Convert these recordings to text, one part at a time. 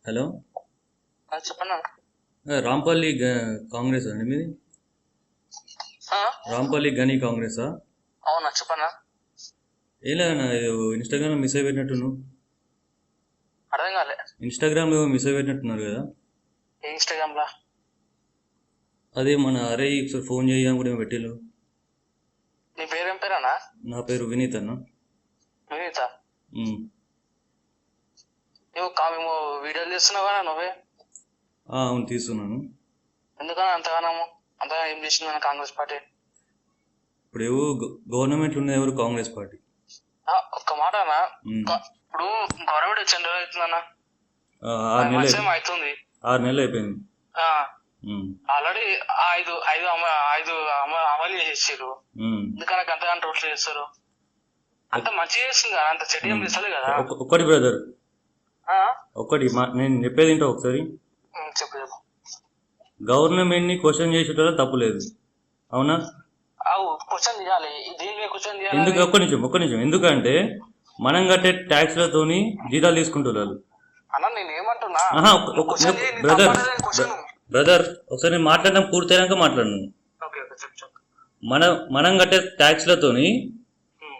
Hello. చెప్పన్నా. రాంపల్లి కాంగ్రెస్ అండి మీది? రాంపల్లి గని కాంగ్రెసా? అవునా, చెప్పన్నా. ఏం లేదన్నా, ఇన్స్టాగ్రామ్ మిస్ అయిపోయినట్టు నువ్వు. అర్థం కాలే. ఇన్స్టాగ్రామ్ లో మిస్ అయిపోయినట్టున్నారు కదా. ఏ ఇన్స్టాగ్రామ్ లా? అదే మన అరే ఒకసారి ఫోన్ చేయని కూడా పెట్టిల్లు. నీ పేరేం పేరన్నా? నా పేరు వినీత్ అన్న. వినీత? మేము వీడియోలు చేస్తున్నావు కదా నువ్వే? అవును, తీస్తున్నాను. ఎందుకన్నా అంతగానము? అంతగా ఏం చేసింది మన కాంగ్రెస్ పార్టీ? ఇప్పుడు గవర్నమెంట్ ఉన్నది ఎవరు? కాంగ్రెస్ పార్టీ. ఒక్క మాట అన్న, ఇప్పుడు గవర్నమెంట్ వచ్చి 2 రోజులు అవుతుందన్నా. 6 నెలలు అవుతుంది. 6 నెలలు అయిపోయింది. ఆల్రెడీ ఐదు అమలు చేసేసారు. ఎందుకన్నా అంతగానో రోడ్లు చేస్తారు? అంత మంచిగా చేస్తుంది కదా, అంత చెడు ఏం చేస్తలే కదా. ఒక్కటి బ్రదర్, ఒక్కటి నేను చెప్పేది ఏంటో ఒకసారి చెప్పు. గవర్నమెంట్ ని క్వశ్చన్ చేసేటో తప్పులేదు, అవునా? క్వశ్చన్ చేయాలి. ఎందుకు? ఒక్క నిమిషం. ఎందుకంటే మనం కట్టే ట్యాక్స్లతోని జీతాలు తీసుకుంటున్నారు. బ్రదర్ ఒకసారి నేను మాట్లాడడం పూర్తయినాక మాట్లాడను. మనం కట్టే ట్యాక్స్లతోని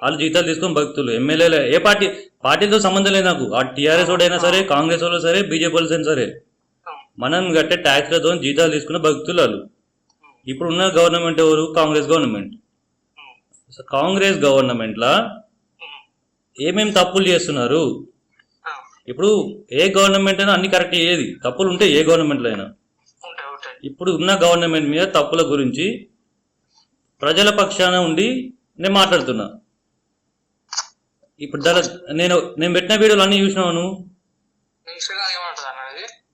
వాళ్ళు జీతాలు తీసుకొని భక్తులు ఎమ్మెల్యేలు ఏ పార్టీతో సంబంధం లేదు నాకు. ఆ టీఆర్ఎస్ వాడు అయినా సరే, కాంగ్రెస్ వాళ్ళు సరే, బీజేపీ వాళ్ళు అయినా సరే, మనం కట్టే ట్యాక్స్లతో జీతాలు తీసుకున్న భక్తులు వాళ్ళు. ఇప్పుడున్న గవర్నమెంట్ ఎవరు? కాంగ్రెస్ గవర్నమెంట్. కాంగ్రెస్ గవర్నమెంట్లా ఏమేమి తప్పులు చేస్తున్నారు? ఇప్పుడు ఏ గవర్నమెంట్ అయినా అన్ని కరెక్ట్ అయ్యేది, తప్పులు ఉంటాయి ఏ గవర్నమెంట్లో అయినా. ఇప్పుడు ఉన్న గవర్నమెంట్ మీద తప్పుల గురించి ప్రజల పక్షాన ఉండి నేను మాట్లాడుతున్నా. ఇప్పుడు నేను పెట్టిన వీడియోలు అన్నీ చూసినావు నువ్వు?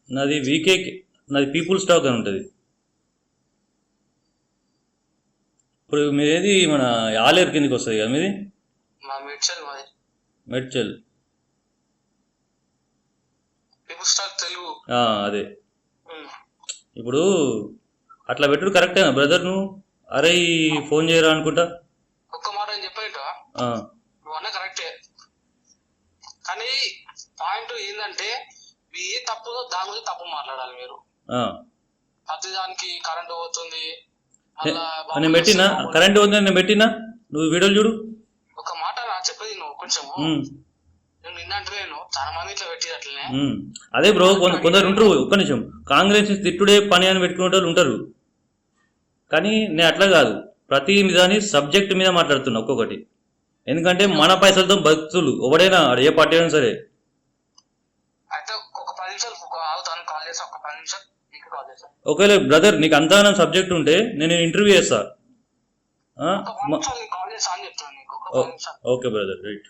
నాది వీకే, నాది పీపుల్ స్టాక్ అని ఉంటుంది. ఇప్పుడు మీది మన ఆలేరు కిందకి వస్తుంది కదా మీది? మెడ్చల్. అదే. ఇప్పుడు అట్లా పెట్టుడు కరెక్టేనా బ్రదర్? నువ్వు అరే ఫోన్ చేయరా అనుకుంటా. ఒక్క మాట చెప్పేట కరెక్టే, కానీ పాయింట్ ఏంటంటే ఏ తప్పు దాని గురించి తప్పు మాట్లాడాలి మీరు. ప్రతి దానికి కరెంట్ పోతుంది. నేను పెట్టినా కరెంట్ పోతుంది, నేను పెట్టినా. నువ్వు వీడియోలు చూడు. ఒక మాట చెప్పేది నువ్వు కొంచెం నిన్నంటలేను, చాలా మంది ఇట్లా పెట్టి అట్లనే. అదే బ్రో, కొందరు ఉంటారు. ఒక్క నిమిషం, కాంగ్రెస్ తిట్టుడే పని అని పెట్టుకునే వాళ్ళు ఉంటారు. కానీ నేను అట్లా కాదు, ప్రతి దాని సబ్జెక్ట్ మీద మాట్లాడుతున్నా ఒక్కొక్కటి. ఎందుకంటే మన పైసలతో భక్తులు ఎవడైనా ఏ పార్టీ అయినా సరే. ఒకవేళ బ్రదర్ నీకు అంతా సబ్జెక్ట్ ఉంటే నేను ఇంటర్వ్యూ చేస్తా. Okay brother, right.